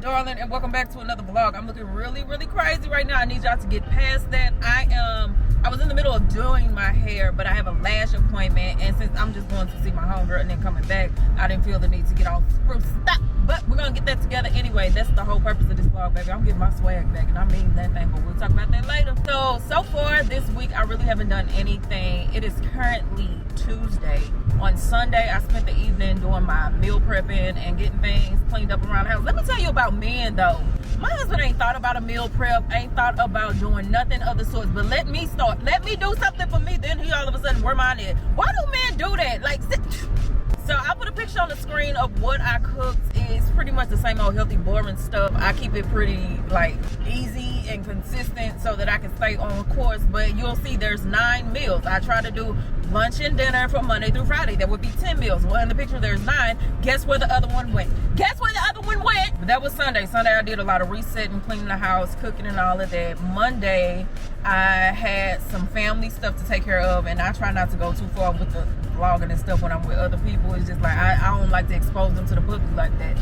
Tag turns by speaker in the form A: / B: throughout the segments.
A: darling, and welcome back to another vlog. I'm looking really crazy right now. I need y'all to get past that. I was in the middle of doing my hair, but I have a lash appointment, and since I'm just going to see my homegirl and then coming back, I didn't feel the need to get all spruced up. But we're gonna get that together anyway. That's the whole purpose of this vlog, baby. I'm getting my swag back, and I mean that thing, but we'll talk about that later. So far this week, I really haven't done anything. It is currently Tuesday. On Sunday, I spent the evening doing my meal prepping and getting things cleaned up around the house. Let me tell you about men, though. My husband ain't thought about a meal prep, ain't thought about doing nothing of the sorts, but let me start. Let me do something for me, then he all of a sudden, where mine is. Why do men do that? Like, so I put a picture on the screen of what I cooked. It's pretty much the same old healthy, boring stuff. I keep it pretty, like, easy and consistent so that I can stay on course, but you'll see there's 9 meals. I try to do lunch and dinner from Monday through Friday. There would be 10 meals. Well, in the picture, there's 9. Guess where the other one went? Guess where the other one went? But that was Sunday. Sunday, I did a lot of resetting, cleaning the house, cooking and all of that. Monday, I had some family stuff to take care of, and I try not to go too far with the vlogging and stuff when I'm with other people. It's just like, I don't like to expose them to the public like that.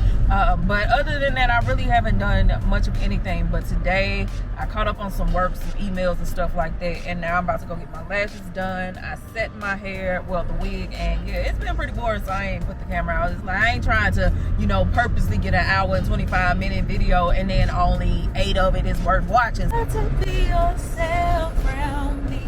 A: But other than that, I really haven't done much of anything. But today, I caught up on some work, some emails and stuff like that, and now I'm about to go get my lashes done. I set my hair, well, the wig, and yeah, it's been pretty boring, so I ain't put the camera out. It's like, I ain't trying to, you know, purposely get an hour and 25-minute video and then only 8 of it is worth watching. To be yourself around me,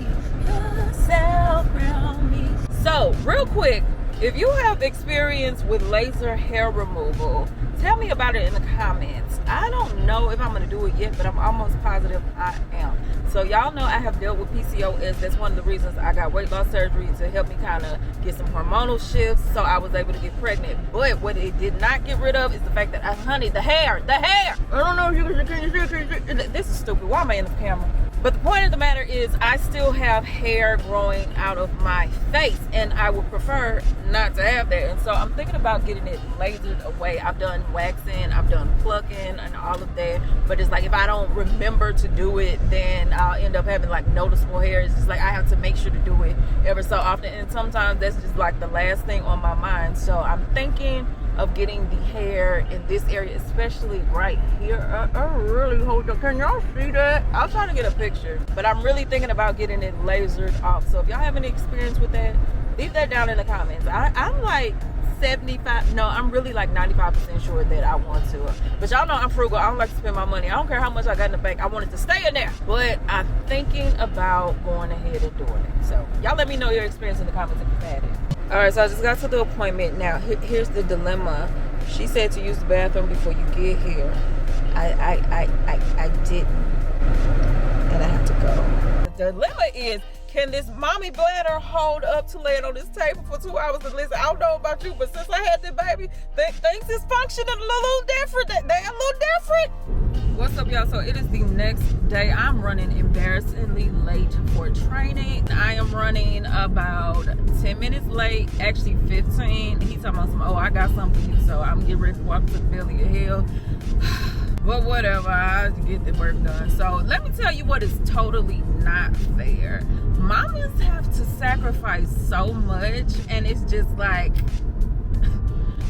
A: yourself around me. So, real quick, if you have experience with laser hair removal, tell me about it in the comments. I don't know if I'm going to do it yet, but I'm almost positive I am. So y'all know I have dealt with PCOS. That's one of the reasons I got weight loss surgery, to help me kind of get some hormonal shifts so I was able to get pregnant. But what it did not get rid of is the fact that, honey, the hair. I don't know if you can see. This is stupid. Why am I in the camera? But the point of the matter is, I still have hair growing out of my face, and I would prefer not to have that. And so I'm thinking about getting it lasered away. I've done waxing, I've done plucking, and all of that. But it's like, if I don't remember to do it, then I'll end up having like noticeable hair. It's just like, I have to make sure to do it ever so often. And sometimes that's just like the last thing on my mind. So I'm thinking of getting the hair in this area, especially right here. I really hold up. Can y'all see that? I'll try to get a picture, but I'm really thinking about getting it lasered off. So if y'all have any experience with that, leave that down in the comments. I'm like 75, no, I'm really like 95% sure that I want to. But y'all know I'm frugal. I don't like to spend my money. I don't care how much I got in the bank. I want it to stay in there. But I'm thinking about going ahead and doing it. So y'all let me know your experience in the comments if you've had it. All right, so I just got to the appointment. Now, here's the dilemma. She said to use the bathroom before you get here. I didn't, and I have to go. The dilemma is, can this mommy bladder hold up to laying on this table for 2 hours? And listen, I don't know about you, but since I had this baby, things is functioning a little different. They a little different. What's up, y'all? So it is the next day. I'm running embarrassingly late for training. I am running about 10 minutes late, actually 15. He's talking about some, oh, I got something for you, so I'm getting ready to walk to the belly of hell. But whatever, I have to get the work done. So let me tell you what is totally not fair. Mamas have to sacrifice so much, and it's just like,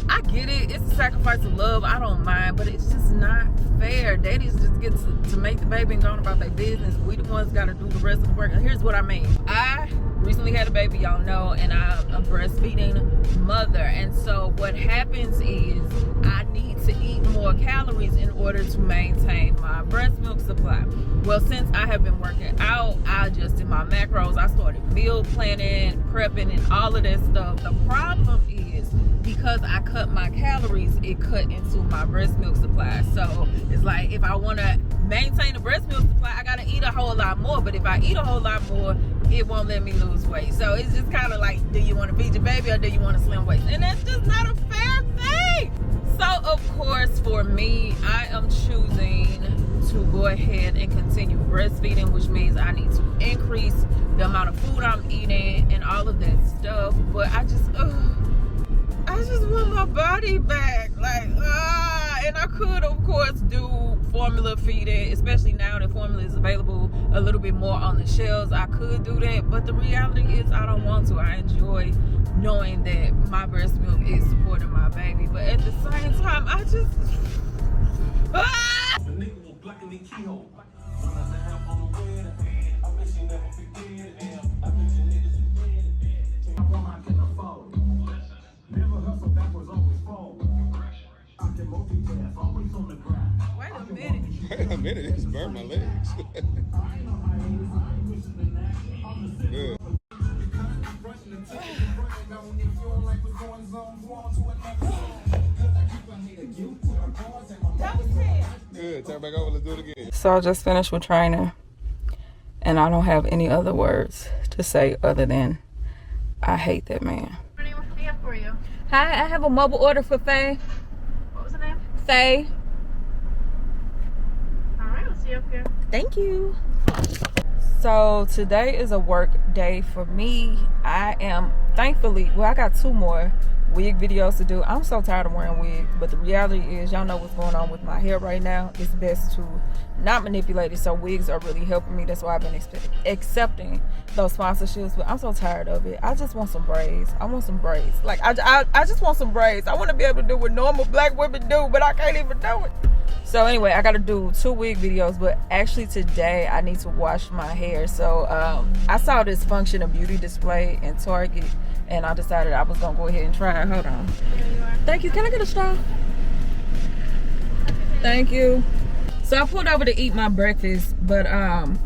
A: I get it, it's a sacrifice of love, I don't mind, but it's just not fair. Daddies just get to make the baby and go on about their business. We the ones got to do the rest of the work. And here's what I mean. I recently had a baby, y'all know, and I'm a breastfeeding mother. And so what happens is, I need to eat more calories in order to maintain my breast milk supply. Well, since I have been working out, I adjusted my macros. I started meal planning, prepping, and all of that stuff. The problem is, because I cut my calories, it cut into my breast milk supply. So it's like, if I want to maintain the breast milk supply, I got to eat a whole lot more. But if I eat a whole lot more, it won't let me lose weight. So it's just kind of like, do you want to feed your baby or do you want to slim weight? And that's just not a fair thing. So of course, for me, I am choosing to go ahead and continue breastfeeding, which means I need to increase the amount of food I'm eating and all of that stuff. But I just want my body back. Like, and I could, of course, do formula feeding, especially now that formula is available a little bit more on the shelves. I could do that, but the reality is I don't want to. I enjoy knowing that my breast milk is supporting my baby, but at the same time, I just
B: Wait a minute, it's burned my legs. Good. Good, turn back over, let's do it again.
A: So I just finished with training, and I don't have any other words to say other than I hate that man.
C: What can I have for you?
A: Hi, I have a mobile order for Faye.
C: What was the name?
A: Faye.
C: Alright, we'll see you up here.
A: Thank you. So today is a work day for me. I am thankfully, well, I got 2 more wig videos to do. I'm so tired of wearing wigs, but the reality is, y'all know what's going on with my hair right now. It's best to not manipulate it, so wigs are really helping me. That's why I've been accepting those sponsorships, but I'm so tired of it. I just want some braids. I want some braids. Like, I just want some braids. I want to be able to do what normal black women do, but I can't even do it. So anyway, I got to do 2 wig videos, but actually today I need to wash my hair. So I saw this Function of Beauty display in Target, and I decided I was going to go ahead and try it. Hold on. Thank you. Can I get a straw? Thank you. So I pulled over to eat my breakfast, but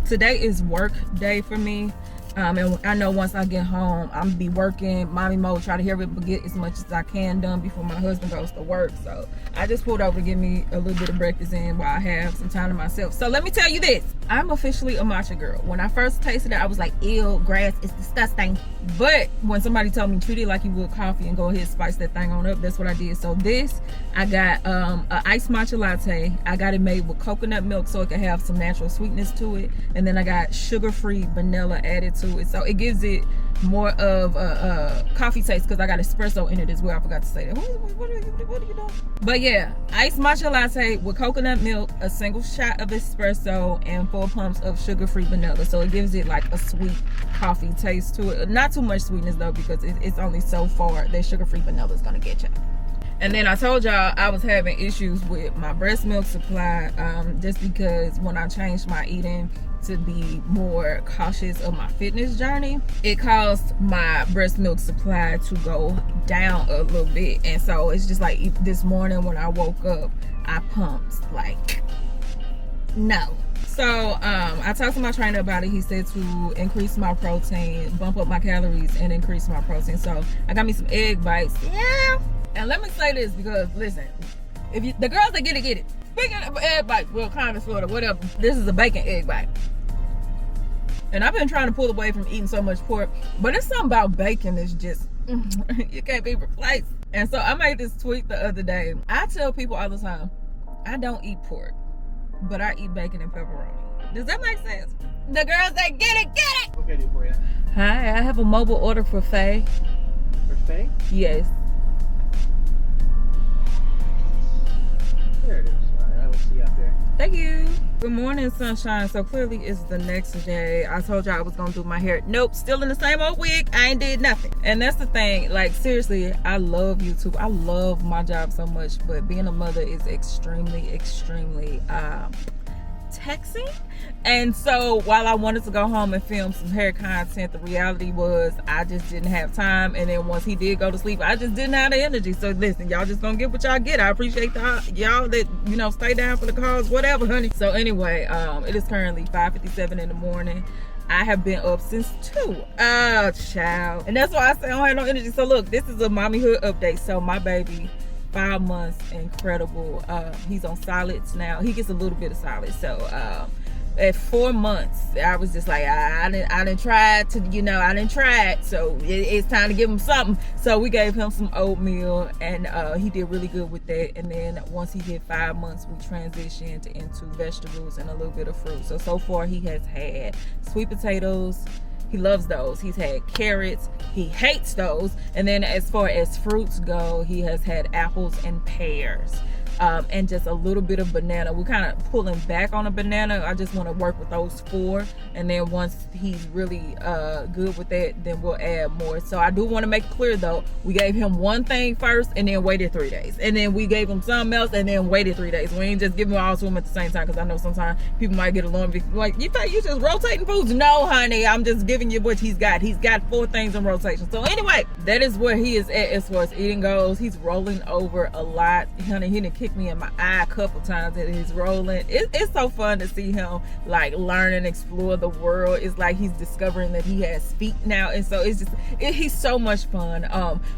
A: today is work day for me. And I know once I get home, I'm gonna be working mommy mode, try to hurry up and get as much as I can done before my husband goes to work. So I just pulled over to give me a little bit of breakfast in while I have some time to myself. So let me tell you this, I'm officially a matcha girl. When I first tasted it, I was like, ew, grass is disgusting. But when somebody told me treat it like you would coffee and go ahead and spice that thing on up, that's what I did. So this, I got an iced matcha latte. I got it made with coconut milk so it can have some natural sweetness to it. And then I got sugar-free vanilla added to it, so it gives it more of a coffee taste, because I got espresso in it as well. I forgot to say that. What are you doing? But yeah, iced matcha latte with coconut milk, a single shot of espresso, and 4 pumps of sugar-free vanilla. So it gives it like a sweet coffee taste to it. Not too much sweetness though, because it's only so far that sugar-free vanilla is gonna get you. And then I told y'all I was having issues with my breast milk supply, just because when I changed my eating to be more cautious of my fitness journey, it caused my breast milk supply to go down a little bit. And so it's just like this morning when I woke up, I pumped like no. So I talked to my trainer about it. He said to increase my protein, bump up my calories, and increase my protein. So I got me some egg bites. Yeah. And let me say this, because listen, if you, the girls that get it. Speaking of egg bites, well, kind of, sort of, whatever. This is a bacon egg bite. And I've been trying to pull away from eating so much pork, but it's something about bacon that's just, you can't be replaced. And so I made this tweet the other day. I tell people all the time, I don't eat pork, but I eat bacon and pepperoni. Does that make sense? The girls that get it, get it!
D: What can I do for you?
A: Hi, I have a mobile order for Faye.
D: For Faye?
A: Yes.
D: There it is. Alright, I will see you up there.
A: Thank you. Good morning, sunshine. So clearly it's the next day. I told y'all I was gonna do my hair. Nope, still in the same old wig. I ain't did nothing. And that's the thing, like seriously, I love YouTube. I love my job so much, but being a mother is extremely taxing. And so while I wanted to go home and film some hair content, the reality was I just didn't have time. And then once he did go to sleep, I just didn't have the energy. So listen, y'all just gonna get what y'all get. I appreciate y'all that, you know, stay down for the cause, whatever, honey. So anyway, it is currently 5:57 in the morning. I have been up since 2. Oh, child. And that's why I say I don't have no energy. So look, this is a Mommyhood update. So my baby, 5 months, incredible. He's on solids now. He gets a little bit of solids. So at 4 months, I was just like, I didn't try to, you know, I didn't try it. So it's time to give him something. So we gave him some oatmeal, and he did really good with that. And then once he hit 5 months, we transitioned into vegetables and a little bit of fruit. So far he has had sweet potatoes. He loves those. He's had carrots. He hates those. And then as far as fruits go, he has had apples and pears. and just a little bit of banana. We're kind of pulling back on a banana. I just want to work with those 4, and then once he's really good with that, then we'll add more. So I do want to make it clear though, we gave him one thing first and then waited 3 days, and then we gave him something else and then waited 3 days. We ain't just giving all to him at the same time, because I know sometimes people might get alarmed, like, you think you just rotating foods? No, honey, I'm just giving you what he's got. He's got 4 things in rotation. So anyway, that is where he is at as far as eating goes. He's rolling over a lot, honey. He done kicked me in my eye a couple times that he's rolling. It's so fun to see him like learn and explore the world. It's like he's discovering that he has feet now, and so it's just he's so much fun.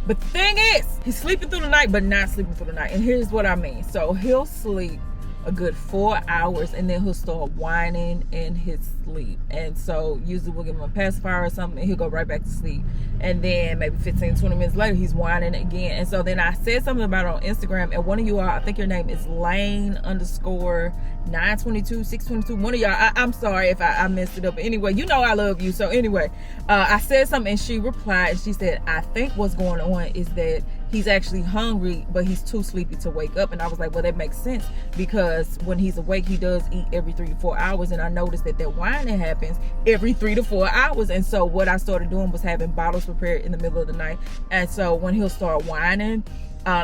A: But the thing is, he's sleeping through the night but not sleeping through the night, and here's what I mean. So he'll sleep a good 4 hours and then he'll start whining in his sleep, and so usually we'll give him a pacifier or something and he'll go right back to sleep, and then maybe 15-20 minutes later he's whining again. And so then I said something about it on Instagram, and one of you all, I think your name is Lane_922-622, one of y'all, I'm sorry if I messed it up, but anyway, you know I love you. So anyway, I said something and she replied and she said, I think what's going on is that he's actually hungry but he's too sleepy to wake up. And I was like, well, that makes sense, because when he's awake he does eat every 3 to 4 hours, and I noticed that whining happens every 3 to 4 hours. And so what I started doing was having bottles prepared in the middle of the night, and so when he'll start whining,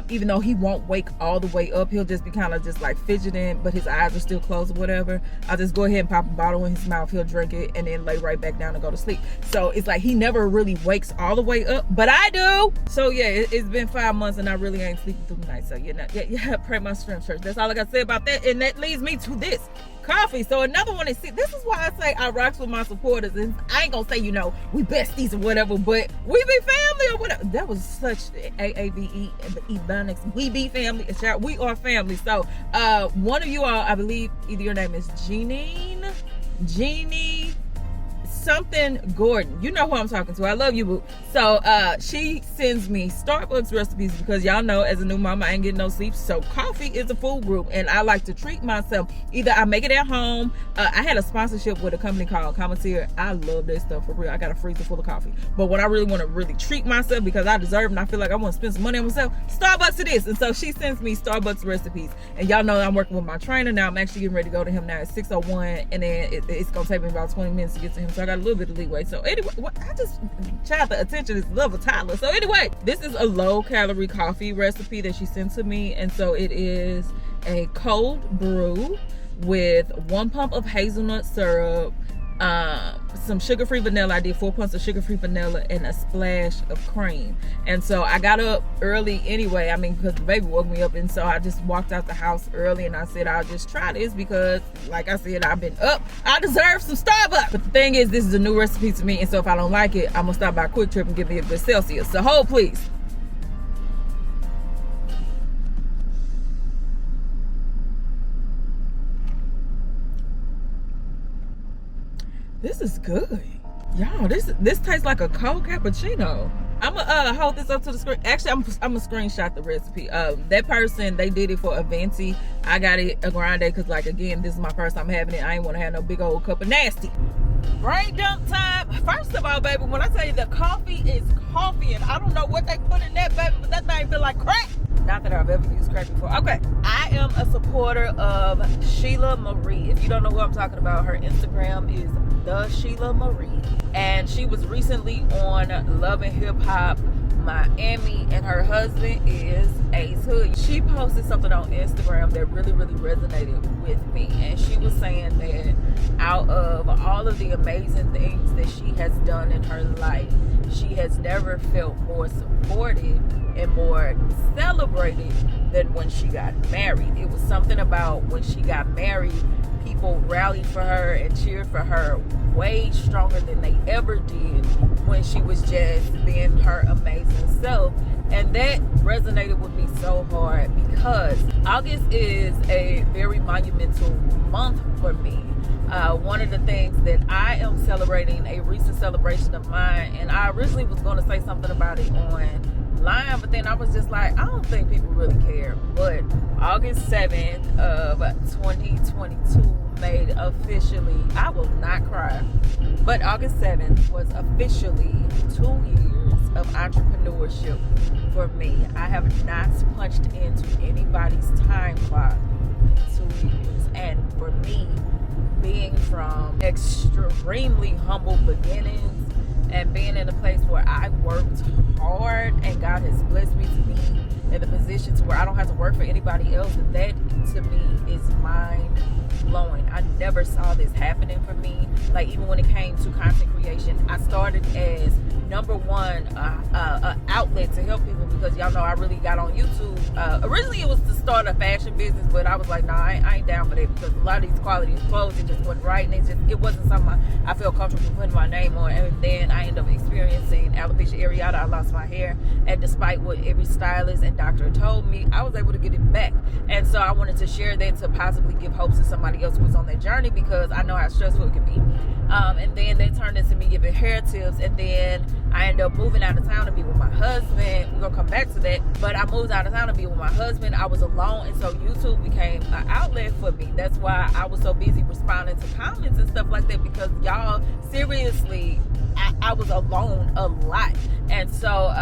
A: even though he won't wake all the way up, he'll just be kind of just like fidgeting, but his eyes are still closed or whatever. I'll just go ahead and pop a bottle in his mouth, he'll drink it, and then lay right back down and go to sleep. So it's like he never really wakes all the way up, but I do. So yeah, it's been 5 months and I really ain't sleeping through the night. So yeah, pray my strength, church. That's all I got to say about that. And that leads me to this coffee. So another one is, this is why I say I rocks with my supporters, and I ain't gonna say, we besties or whatever, but we be family or whatever. That was such AAVE and the Ebonics. We be family. We are family. So one of you all, I believe either your name is Jeannie something Gordon, you know who I'm talking to. I love you, boo. So she sends me Starbucks recipes, because y'all know as a new mama I ain't getting no sleep, so coffee is a food group and I like to treat myself. Either I make it at home. I had a sponsorship with a company called Commissary. I love that stuff, for real. I got a freezer full of coffee. But when I really want to really treat myself, because I deserve and I feel like I want to spend some money on myself, Starbucks it is. And so she sends me Starbucks recipes, and y'all know I'm working with my trainer now. I'm actually getting ready to go to him now at 6:01, and then it's gonna take me about 20 minutes to get to him, so I got a little bit of leeway. So anyway, I just child, the attention is love of Tyler. So anyway, this is a low calorie coffee recipe that she sent to me, and so it is a cold brew with 1 pump of hazelnut syrup, some sugar-free vanilla. I did 4 pumps of sugar-free vanilla and a splash of cream. And so I got up early anyway, because the baby woke me up, and so I just walked out the house early and I said I'll just try this, because like I said, I've been up, I deserve some Starbucks. But the thing is, this is a new recipe to me, and so if I don't like it, I'm gonna stop by Quick Trip and give me a good Celsius. So hold please. This is good. Y'all, this tastes like a cold cappuccino. I'm gonna hold this up to the screen. Actually, I'm gonna screenshot the recipe. That person, they did it for a venti. I got it a grande, because like, again, this is my first time having it. I ain't want to have no big old cup of nasty. Brain dump time. First of all, baby, when I tell you the coffee is coffee, and I don't know what they put in that, baby, but that thing feel like crack. Not that I've ever used crack before. Okay, I am a supporter of Sheila Marie. If you don't know who I'm talking about, her Instagram is the Sheila Marie, and she was recently on Love and Hip Hop Miami, and her husband is Ace Hood. She posted something on Instagram that really resonated with me, and she was saying that out of all of the amazing things that she has done in her life, she has never felt more supported and more celebrated than when she got married. It was something about when she got married, people rallied for her and cheered for her way stronger than they ever did when she was just being her amazing self. And that resonated with me so hard, because August is a very monumental month for me. One of the things that I am celebrating, a recent celebration of mine, and I originally was going to say something about it online, but then I was just like, I don't think people really care. But August 7th of 2022 made officially, I will not cry, but August 7th was officially 2 years of entrepreneurship for me. I have not punched into anybody's time clock in 2 years. And for me, being from extremely humble beginnings and being in a place where I worked hard and God has blessed me to be in the position to where I don't have to work for anybody else, that to me is mind blowing. I never saw this happening for me. Like, even when it came to content creation, I started as number one outlet to help people, because y'all know I really got on YouTube. Originally it was to start a fashion business, but I was like, nah, I ain't down for that, because a lot of these quality clothes, it just wasn't right, and it wasn't something I felt comfortable putting my name on. And then I ended up experiencing alopecia areata. I lost my hair, and despite what every stylist and doctor told me, I was able to get it back. And so I wanted to share that to possibly give hope to somebody else who was on that journey, because I know how stressful it can be. And then that turned into me giving hair tips, and then I ended up moving out of town to be with my husband. We're gonna come back to that, but I moved out of town to be with my husband. I was alone, and so YouTube became an outlet for me. That's why I was so busy responding to comments and stuff like that, because y'all, seriously, I was alone a lot. And so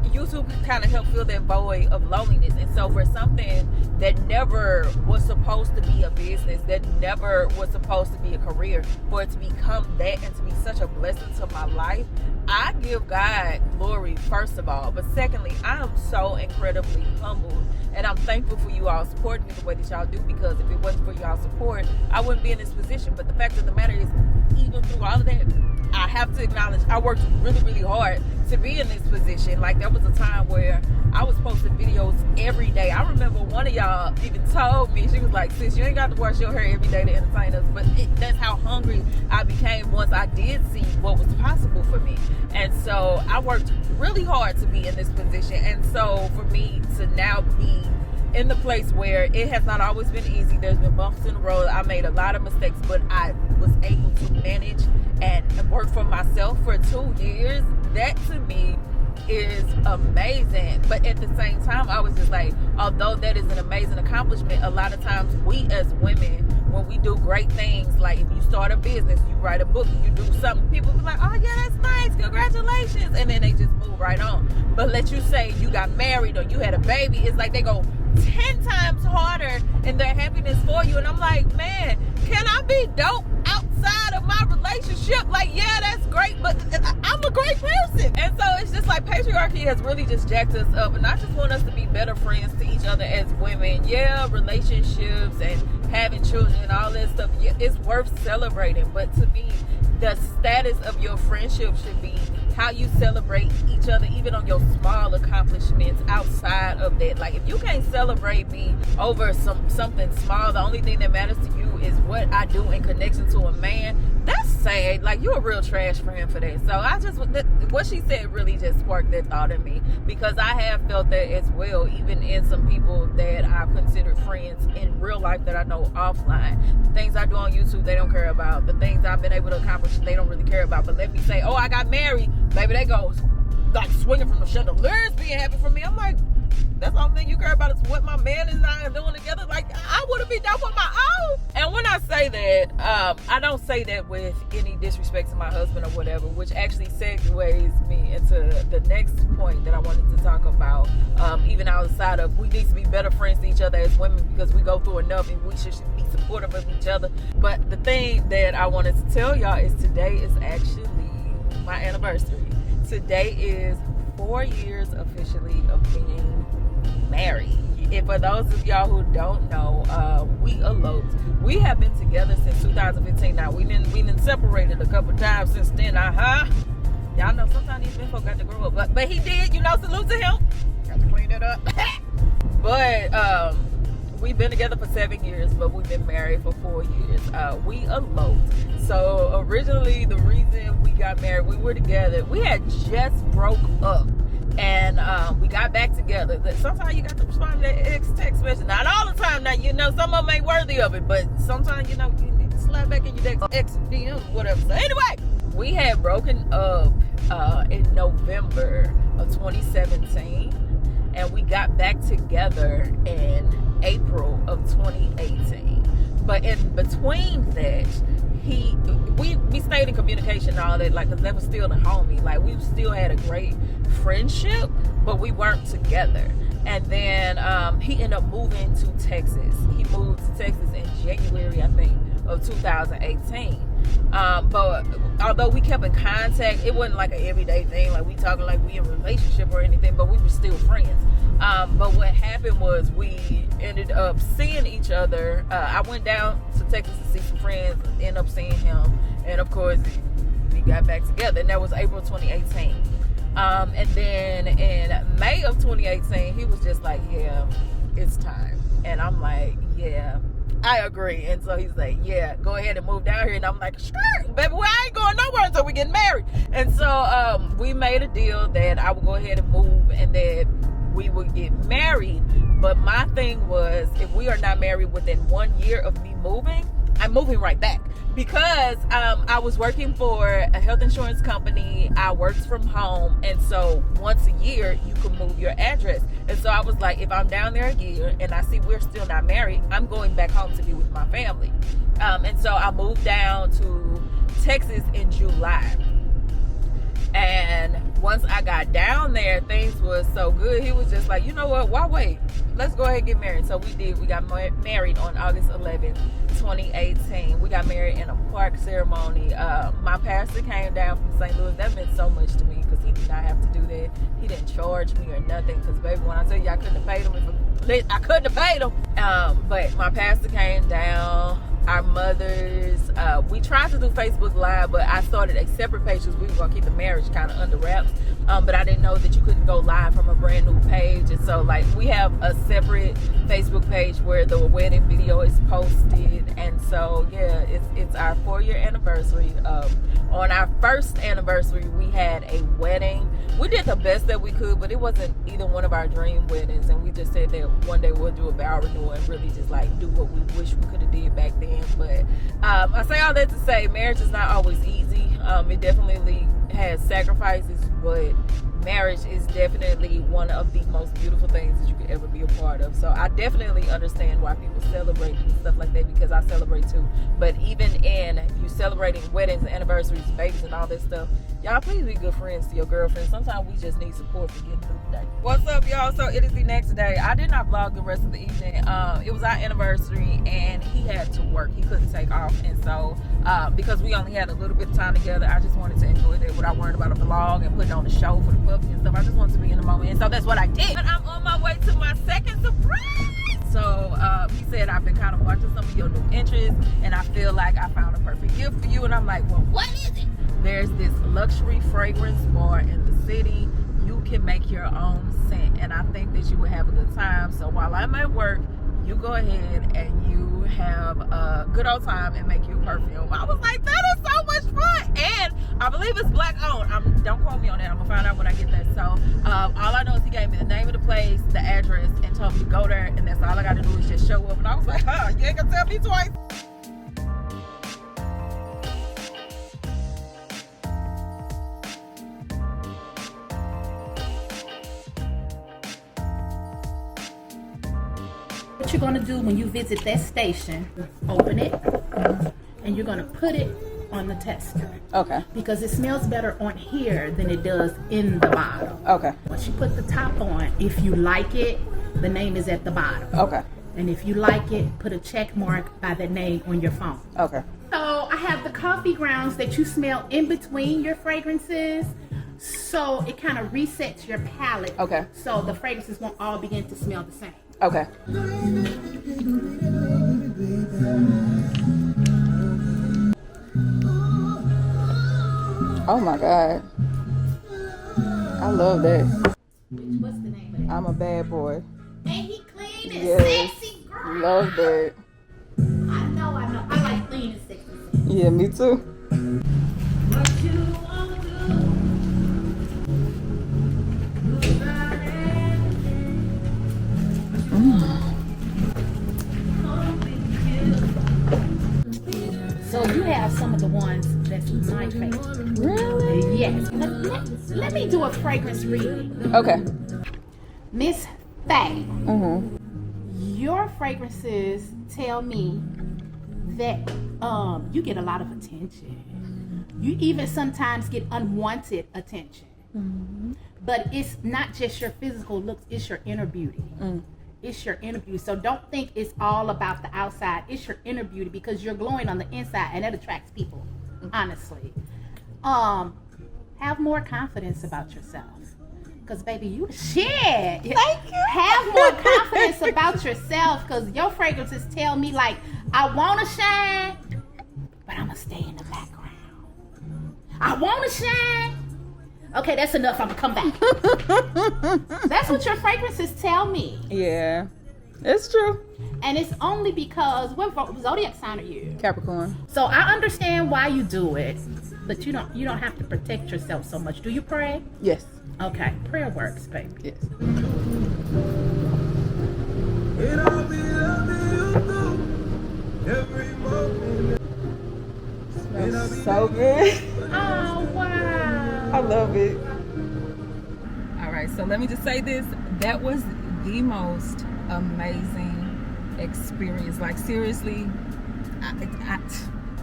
A: YouTube kind of helped fill that void of loneliness. And so for something that never was supposed to be a business, that never was supposed to be a career, for it to become that and to be such a blessing to my life, I give God glory, first of all. But secondly, I am so incredibly humbled, and I'm thankful for you all supporting me the way that y'all do, because if it wasn't for y'all support, I wouldn't be in this position. But the fact of the matter is, even through all of that, I have to acknowledge I worked really, really hard to be in this position. Like, there was a time where I was posting videos every day. I remember one of y'all even told me, she was like, sis, you ain't got to wash your hair every day to entertain us. But that's how hungry I became once I did see what was possible for me. And so I worked really hard to be in this position. And so for me to now be in the place where it has not always been easy, there's been bumps in the road, I made a lot of mistakes, but I was able to manage and work for myself for 2 years. That to me is amazing. But at the same time, I was just like, although that is an amazing accomplishment, a lot of times we as women, when we do great things, like if you start a business, you write a book, you do something, people be like, oh yeah, that's nice, congratulations, and then they just move right on. But let you say you got married or you had a baby, it's like they go 10 times harder in their happiness for you. And I'm like, man, can I be dope outside of my relationship? Like, yeah, that's great, but I'm a great person. And so it's just like patriarchy has really just jacked us up, and I just want us to be better friends to each other as women. Yeah, relationships and having children and all that stuff, yeah, it's worth celebrating, but to me, the status of your friendship should be how you celebrate each other, even on your small accomplishments outside of that. Like, if you can't celebrate me over something small, the only thing that matters to you is what I do in connection to a man, that's sad. Like, you're a real trash friend for that. So what she said really just sparked that thought in me, because I have felt that as well, even in some people that I've considered friends in real life that I know offline. The things I do on YouTube, they don't care about. The things I've been able to accomplish, they don't really care about. But let me say, oh, I got married, baby, they go like swinging from the chandeliers, being happy for me. I'm like, that's the only thing you care about is what my man and I are doing together. Like, I would have been down on my own. And when I say that, I don't say that with any disrespect to my husband or whatever, which actually segues me into the next point that I wanted to talk about. Even outside of, we need to be better friends to each other as women, because we go through enough and we should be supportive of each other. But the thing that I wanted to tell y'all is today is actually my anniversary. Today is 4 years officially of being married. And for those of y'all who don't know, we eloped. We have been together since 2015. Now we didn't separated a couple times since then. Y'all know sometimes these men folk got to grow up, but he did. Salute to him. Got to clean it up. But we've been together for 7 years, but we've been married for 4 years. We eloped. So originally, the reason we got married, we were together. We had just broke up. And we got back together. Sometimes you got to respond to that ex text message. Not all the time. Now, some of them ain't worthy of it, but sometimes, you need to slide back in your ex DM, whatever. So anyway, we had broken up in November of 2017, and we got back together in April of 2018. But in between that, we stayed in communication and all that, like, because they was still the homie. Like, we still had a great friendship, but we weren't together. And then he ended up moving to Texas. He moved to Texas in January, I think, of 2018. But although we kept in contact, it wasn't like an everyday thing, like we talking like we in a relationship or anything, but we were still friends. But what happened was we ended up seeing each other. I went down to Texas to see some friends, ended up seeing him, and of course we got back together, and that was April 2018. And then in May of 2018, he was just like, yeah, it's time. And I'm like, yeah, I agree. And so he's like, yeah, go ahead and move down here. And I'm like, sure, baby, well, I ain't going nowhere until we get married. And so we made a deal that I would go ahead and move and that we would get married. But my thing was, if we are not married within 1 year of me moving, I'm moving right back. Because I was working for a health insurance company. I worked from home. And so once a year, you can move your address. And so I was like, if I'm down there a year and I see we're still not married, I'm going back home to be with my family. And so I moved down to Texas in July. And once I got down there, things was so good. He was just like, you know what? Why wait? Let's go ahead and get married. So we did. We got married on August 11th, 2018. We got married in a park ceremony. My pastor came down from St. Louis. That meant so much to me because he did not have to do that. He didn't charge me or nothing. Because, baby, when I tell you I couldn't have paid him, I couldn't have paid him. But my pastor came down. Our mothers, we tried to do Facebook Live, but I started a separate page because we were going to keep the marriage kind of under wraps. But I didn't know that you couldn't go live from a brand new page. And so, like, we have a separate Facebook page where the wedding video is posted. And so, yeah, it's our 4-year anniversary. On our first anniversary, we had a wedding. We did the best that we could, but it wasn't either one of our dream weddings. And we just said that one day we'll do a vow renewal and really just, like, do what we wish we could have did back then. But I say all that to say marriage is not always easy. It definitely has sacrifices, but marriage is definitely one of the most beautiful things that you could ever be a part of. So I definitely understand why people celebrate and stuff like that, because I celebrate too. But even in you celebrating weddings and anniversaries, babies and all that stuff, y'all please be good friends to your girlfriend. Sometimes we just need support for getting through the day. What's up, y'all? So it is the next day. I did not vlog the rest of the evening. It was our anniversary and he had to work. He couldn't take off. And so because we only had a little bit of time together, I just wanted to enjoy that without worrying about a vlog and putting on a show for the puppy and stuff. I just wanted to be in the moment. And so that's what I did. But I'm on my way to my second surprise. So he said, I've been kind of watching some of your new interests and I feel like I found a perfect gift for you. And I'm like, well, what is it? There's this luxury fragrance bar in the city. You can make your own scent, and I think that you would have a good time. So while I'm at work, you go ahead and you have a good old time and make you a perfume. I was like, that is so much fun. And I believe it's black owned. Don't quote me on that. I'm gonna find out when I get there. So all I know is he gave me the name of the place, the address, and told me to go there, and that's all I gotta do is just show up. And I was like, you ain't gonna tell me twice.
E: What you're going to do when you visit that station, open it, and you're going to put it on the tester.
A: Okay.
E: Because it smells better on here than it does in the bottle.
A: Okay.
E: Once you put the top on, if you like it, the name is at the bottom.
A: Okay.
E: And if you like it, put a check mark by the name on your phone.
A: Okay.
E: So I have the coffee grounds that you smell in between your fragrances. So it kind of resets your palate.
A: Okay.
E: So the fragrances won't all begin to smell the same.
A: Okay. Oh my God. I love that.
E: What's the name of it?
A: I'm a bad boy.
E: Ain't he clean and
A: Yes.
E: sexy, girl?
A: Love that.
E: I know. I like clean and sexy.
A: Yeah, me too.
E: What you wanna do? So you have some of the ones that's my favorite.
A: Really?
E: Yes. Let me do a fragrance reading.
A: Okay.
E: Miss Faye,
A: Mm-hmm.
E: your fragrances tell me that you get a lot of attention. You even sometimes get unwanted attention. But it's not just your physical looks, it's your inner beauty. It's your inner beauty. So don't think it's all about the outside. It's your inner beauty, because you're glowing on the inside, and that attracts people, honestly. Have more confidence about yourself. Because, baby, you the shit. Thank you. Have more confidence about yourself, because your fragrances tell me, like, I want to shine, but I'm going to stay in the background. I want to shine. Okay, that's enough. I'm going to come back. That's what your fragrances tell me.
A: Yeah, it's true.
E: And it's only because, what zodiac sign are you?
A: Capricorn.
E: So I understand why you do it, but you don't have to protect yourself so much. Do you pray?
A: Yes.
E: Okay, prayer works, baby.
A: Yes. Smells so good.
E: Oh, wow.
A: I love it. All right, so let me just say this. That was the most amazing experience. Like, seriously,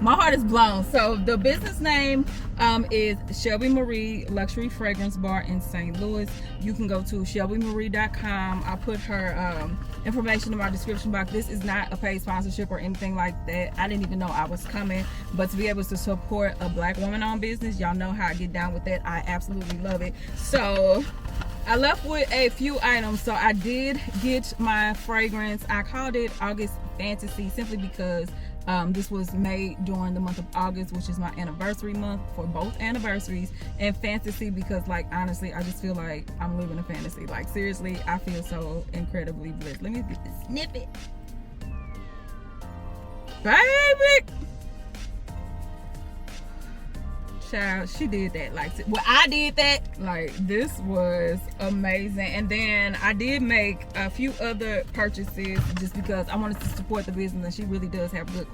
A: my heart is blown. So the business name is Shelby Marie Luxury Fragrance Bar in St. Louis. You can go to shelbymarie.com. I put her information in my description box. This is not a paid sponsorship or anything like that. I didn't even know I was coming, but to be able to support a black woman-owned business, y'all know how I get down with that. I absolutely love it. So I left with a few items. So I did get my fragrance. I called it August Fantasy simply because this was made during the month of August, which is my anniversary month for both anniversaries, and fantasy because, like, honestly, I just feel like I'm living a fantasy. Like, seriously, I feel so incredibly blessed. Let me get this snippet. Baby! Child, she did that. Like, well, I did that. Like, this was amazing. And then I did make a few other purchases just because I wanted to support the business, and she really does have good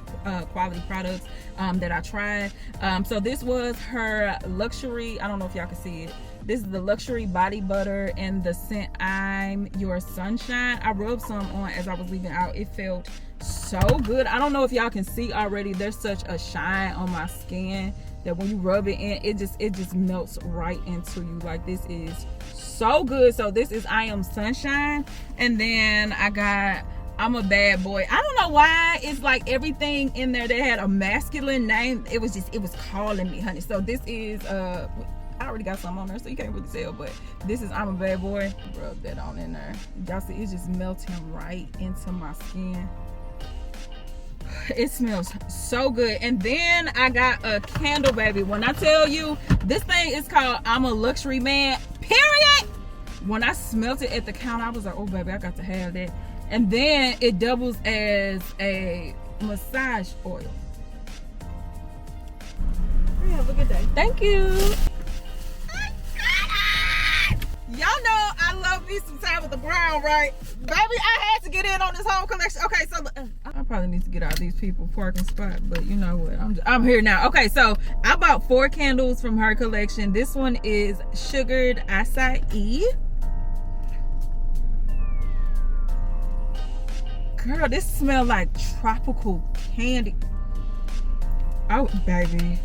A: quality products that I tried. So this was her luxury, I don't know if y'all can see it. This is the luxury body butter in the scent I'm Your Sunshine. I rubbed some on as I was leaving out. It felt so good. I don't know if y'all can see already, there's such a shine on my skin that when you rub it in, it just melts right into you. Like, this is so good. So this is I Am Sunshine. And then I got I'm a Bad Boy. I don't know why it's like everything in there that had a masculine name, it was calling me, honey. So this is I already got some on there, so you can't really tell, but this is I'm a Bad Boy. Rub that on in there. Y'all see, it's just melting right into my skin. It smells so good. And then I got a candle, baby. When I tell you, this thing is called I'm a Luxury Man, period. When I smelt it at the counter, I was like, oh, baby, I got to have that. And then it doubles as a massage oil. Have a good day. Thank you. Y'all know I love me some time with the brown, right? Baby, I had to get in on this whole collection. Okay, so I probably need to get out of these people parking spot, but you know what? I'm here now. Okay, so I bought 4 candles from her collection. This one is Sugared Acai. Girl, this smells like tropical candy. Oh, baby.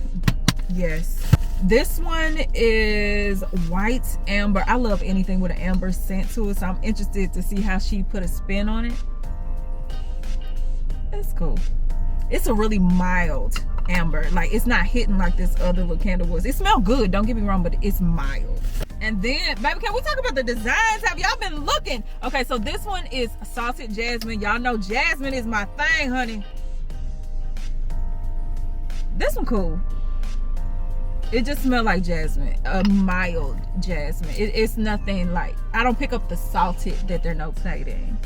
A: Yes. This one is White Amber. I love anything with an amber scent to it, so I'm interested to see how she put a spin on it. It's cool. It's a really mild amber. Like, it's not hitting like this other little candle was. It smells good, don't get me wrong, but it's mild. And then, baby, can we talk about the designs? Have y'all been looking? Okay, so this one is Salted Jasmine. Y'all know jasmine is my thing, honey. This one cool. It just smells like jasmine, a mild jasmine. It's nothing like, I don't pick up the salted that they're notating.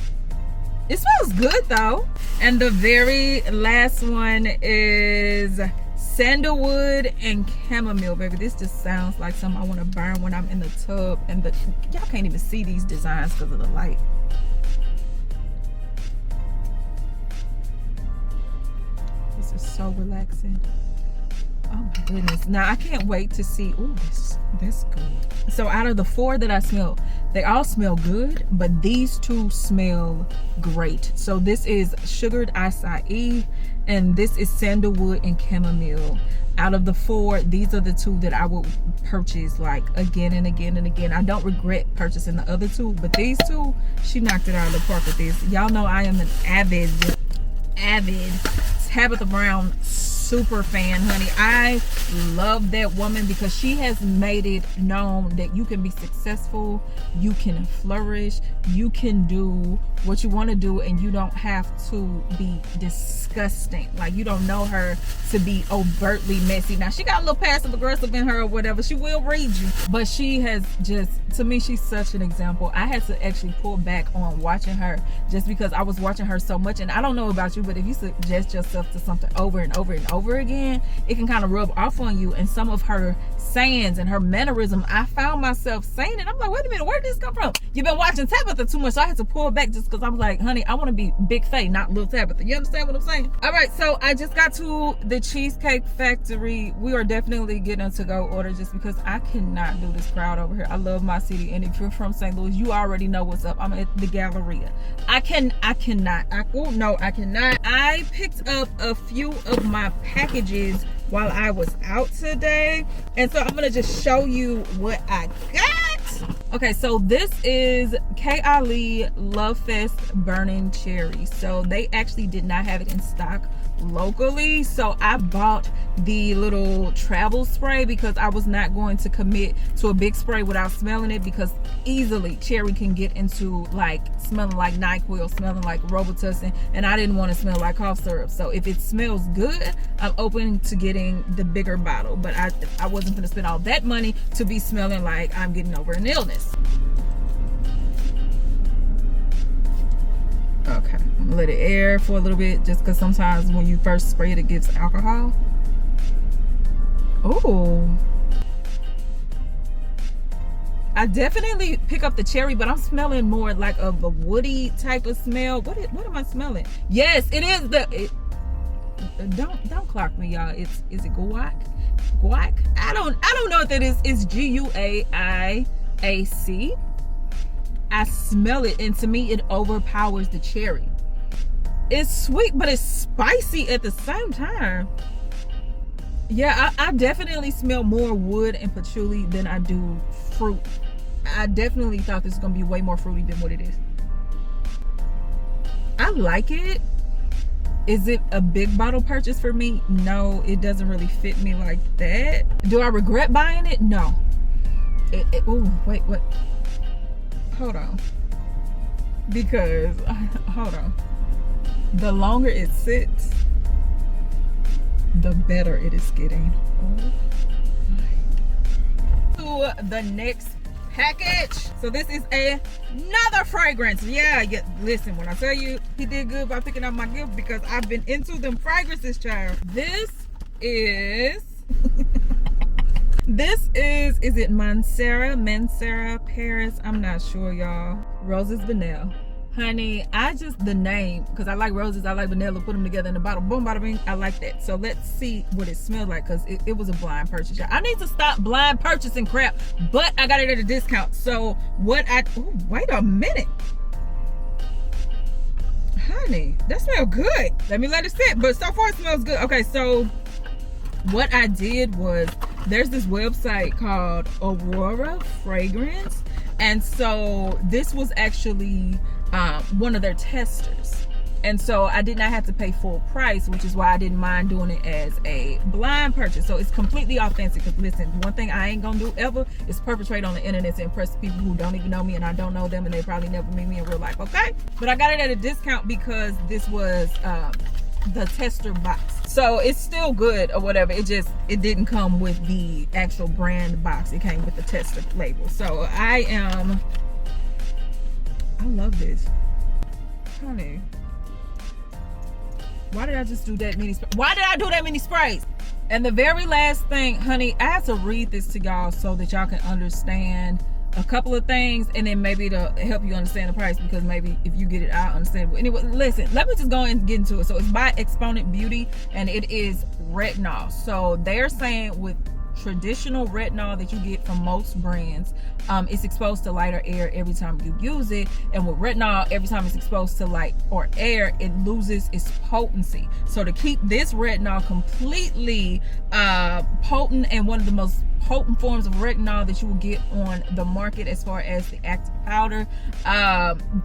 A: It smells good though. And the very last one is Sandalwood and Chamomile, baby. This just sounds like something I want to burn when I'm in the tub. And y'all can't even see these designs because of the light. This is so relaxing. Oh my goodness. Now I can't wait to see. Oh, this good. So out of the 4 that I smelled, they all smell good, but these 2 smell great. So this is sugared acai, and this is sandalwood and chamomile. Out of the 4, these are the 2 that I will purchase like again and again and again. I don't regret purchasing the other 2, but these 2, she knocked it out of the park with this. Y'all know I am an avid Tabitha Brown super fan, honey. I love that woman because she has made it known that you can be successful, you can flourish, you can do what you want to do, and you don't have to be disgusting. Like, you don't know her to be overtly messy. Now, she got a little passive aggressive in her or whatever. She will read you, but she has just, to me, she's such an example. I had to actually pull back on watching her just because I was watching her so much. And I don't know about you, but if you suggest yourself to something over and over and over again, it can kind of rub off on you. And some of her sayings and her mannerism, I found myself saying it. I'm like, wait a minute, where did this come from? You've been watching Tabitha too much, so I had to pull back just because I was like, honey, I want to be Big Faye, not Little Tabitha. You understand what I'm saying? All right, so I just got to the Cheesecake Factory. We are definitely getting a to-go order just because I cannot do this crowd over here. I love my city, and if you're from St. Louis, you already know what's up. I'm at the Galleria. I cannot. I picked up a few of my packages while I was out today, and so I'm gonna just show you what I got. Okay, so this is KayAli Love Fest Burning Cherry. So they actually did not have it in stock locally, so I bought the little travel spray because I was not going to commit to a big spray without smelling it, because easily cherry can get into like smelling like NyQuil, smelling like Robitussin, and I didn't want to smell like cough syrup. So if it smells good, I'm open to getting the bigger bottle, but I wasn't going to spend all that money to be smelling like I'm getting over an illness. Okay, I'm gonna let it air for a little bit, just because sometimes when you first spray it, it gives alcohol. Oh, I definitely pick up the cherry, but I'm smelling more like of a woody type of smell. What am I smelling? Yes, it is don't clock me, y'all. Is it guac? I don't know what that is. It's Guaiac. I smell it, and to me it overpowers the cherry. It's sweet, but it's spicy at the same time. Yeah, I definitely smell more wood and patchouli than I do fruit. I definitely thought this was gonna be way more fruity than what it is. I like it. Is it a big bottle purchase for me? No, it doesn't really fit me like that. Do I regret buying it? No. Oh, wait, what? Hold on, because hold on, the longer it sits, the better it is getting. To the next package. So this is another fragrance. Yeah, listen, when I tell you he did good by picking up my gift, because I've been into them fragrances, child. This is this is it Mancera Paris? I'm not sure, y'all. Roses Vanilla. Honey, the name, because I like roses, I like vanilla, put them together in the bottle, boom, bada bing, I like that. So let's see what it smells like, because it was a blind purchase. I need to stop blind purchasing crap, but I got it at a discount. So wait a minute. Honey, that smells good. Let me let it sit, but so far it smells good. Okay, so what I did was, there's this website called Aurora Fragrance, and so this was actually one of their testers, and so I did not have to pay full price, which is why I didn't mind doing it as a blind purchase. So it's completely authentic. Because listen, one thing I ain't gonna do ever is perpetrate on the internet to impress people who don't even know me, and I don't know them, and they probably never meet me in real life. Okay, but I got it at a discount because this was the tester box, so it's still good or whatever. It didn't come with the actual brand box, it came with the tester label. So I love this, honey. Why did I just do that many sprays? And the very last thing, honey, I have to read this to y'all so that y'all can understand a couple of things, and then maybe to help you understand the price, because maybe if you get it, I'll understand. But anyway, listen, let me just go and get into it. So it's by Exponent Beauty, and it is retinol. So they're saying with traditional retinol that you get from most brands, it's exposed to light or air every time you use it, and with retinol, every time it's exposed to light or air, it loses its potency. So to keep this retinol completely potent, and one of the most potent forms of retinol that you will get on the market as far as the active powder,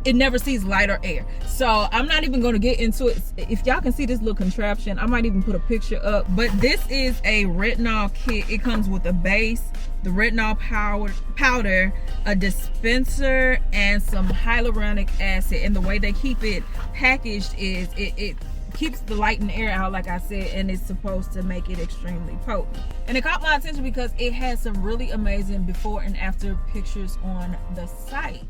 A: it never sees light or air. So I'm not even going to get into it. If y'all can see this little contraption, I might even put a picture up, but this is a retinol kit. It comes with a base, the retinol powder, a dispenser, and some hyaluronic acid. And the way they keep it packaged is it keeps the light and air out, like I said, and it's supposed to make it extremely potent. And it caught my attention because it has some really amazing before and after pictures on the site.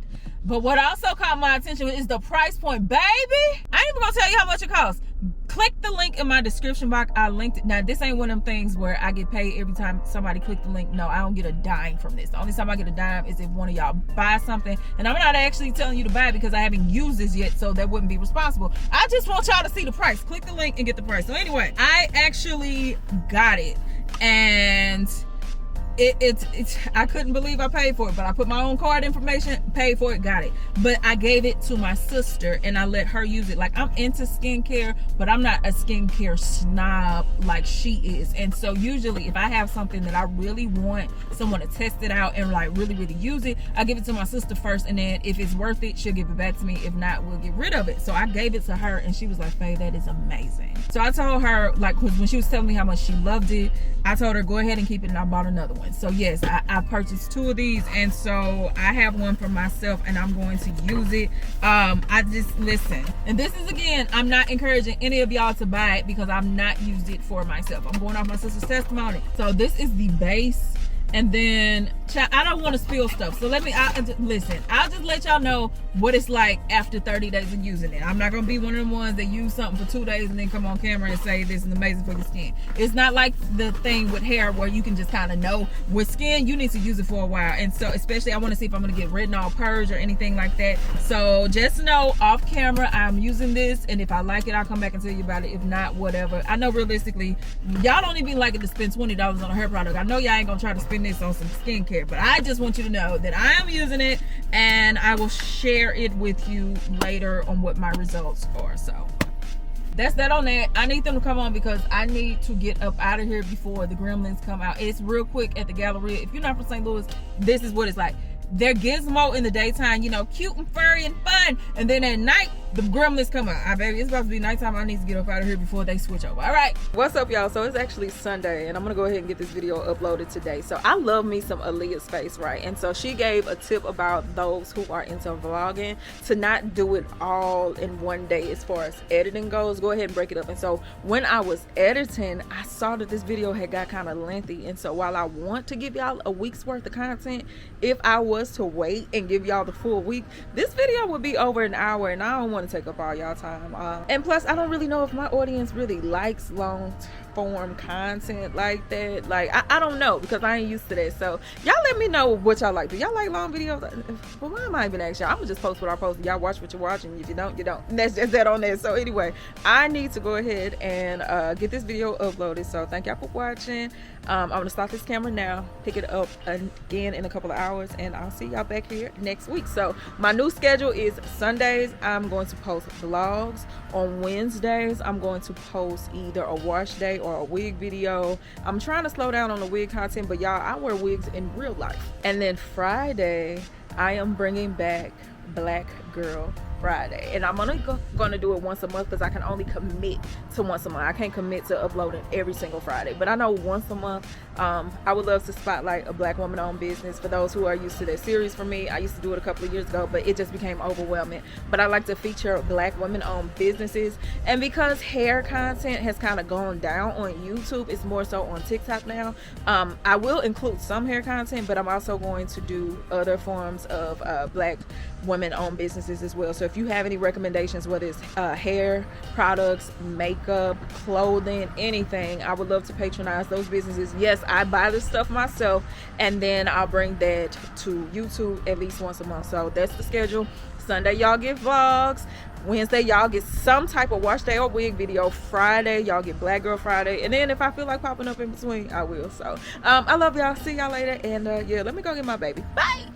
A: But what also caught my attention is the price point, baby. I ain't even gonna tell you how much it costs. Click the link in my description box. I linked it. Now, this ain't one of them things where I get paid every time somebody click the link. No, I don't get a dime from this. The only time I get a dime is if one of y'all buy something, and I'm not actually telling you to buy it because I haven't used this yet, so that wouldn't be responsible. I just want y'all to see the price. Click the link and get the price. So anyway, I actually got it, and it's I couldn't believe I paid for it, but I put my own card information, paid for it, got it. But I gave it to my sister and I let her use it. Like, I'm into skincare, but I'm not a skincare snob like she is. And so usually if I have something that I really want someone to test it out and like really use it, I give it to my sister first, and then if it's worth it, she'll give it back to me. If not, we'll get rid of it. So I gave it to her and she was like, Faye, that is amazing. So I told her, like, when she was telling me how much she loved it, I told her go ahead and keep it, and I bought another one. So yes, I purchased 2 of these, and so I have one for myself and I'm going to use it. I just, listen, and this is, again, I'm not encouraging any of y'all to buy it because I've not used it for myself. I'm going off my sister's testimony. So this is the base, and then I don't want to spill stuff, so listen, I'll just let y'all know what it's like after 30 days of using it. I'm not gonna be one of them ones that use something for 2 days and then come on camera and say this is amazing for your skin. It's not like the thing with hair where you can just kind of know. With skin, you need to use it for a while, and so especially I want to see if I'm gonna get retinol purge or anything like that. So just know off camera I'm using this, and if I like it, I'll come back and tell you about it. If not, whatever. I know realistically y'all don't even like it to spend $20 on a hair product. I know y'all ain't gonna try to spend this on some skincare, but I just want you to know that I am using it, and I will share it with you later on what my results are. So that's that on that. I need them to come on because I need to get up out of here before the gremlins come out. It's real quick at the Galleria. If you're not from St. Louis, this is what it's like. They're gizmo in the daytime, you know, cute and furry and fun, and then at night the gremlins come out. Baby, it's about to be nighttime. I need to get up out of here before they switch over. All right, what's up, y'all? So it's actually Sunday, and I'm gonna go ahead and get this video uploaded today. So I love me some Aaliyah's face, right? And so she gave a tip about those who are into vlogging to not do it all in one day as far as editing goes. Go ahead and break it up. And so when I was editing, I saw that this video had got kind of lengthy, and so while I want to give y'all a week's worth of content, if I was to wait and give y'all the full week, this video would be over an hour, and I don't want to take up all y'all time. And plus, I don't really know if my audience really likes long form content like that. Like, I don't know, because I ain't used to that. So y'all let me know what y'all like. Do y'all like long videos? Well, why am I even asking y'all? I'm gonna just post what I post. Y'all watch what you're watching. If you don't, you don't. And that's just that on there. So anyway, I need to go ahead and get this video uploaded. So thank y'all for watching. I'm gonna start this camera now, pick it up again in a couple of hours, and I'll see y'all back here next week. So my new schedule is Sundays I'm going to post vlogs. On Wednesdays I'm going to post either a wash day or a wig video. I'm trying to slow down on the wig content, but y'all, I wear wigs in real life. And then Friday I am bringing back Black Girl Friday, and I'm gonna do it once a month because I can only commit to once a month. I can't commit to uploading every single Friday, but I know once a month. I would love to spotlight a Black woman-owned business. For those who are used to that series from me, I used to do it a couple of years ago, but it just became overwhelming. But I like to feature Black women-owned businesses, and because hair content has kind of gone down on YouTube, it's more so on TikTok now. I will include some hair content, but I'm also going to do other forms of Black women-owned businesses as well. So if if you have any recommendations, whether it's hair products, makeup, clothing, anything, I would love to patronize those businesses. Yes, I buy this stuff myself, and then I'll bring that to YouTube at least once a month. So that's the schedule. Sunday y'all get vlogs, Wednesday y'all get some type of wash day or wig video, Friday y'all get Black Girl Friday, and then if I feel like popping up in between, I will. So I love y'all. See y'all later, and yeah, let me go get my baby. Bye.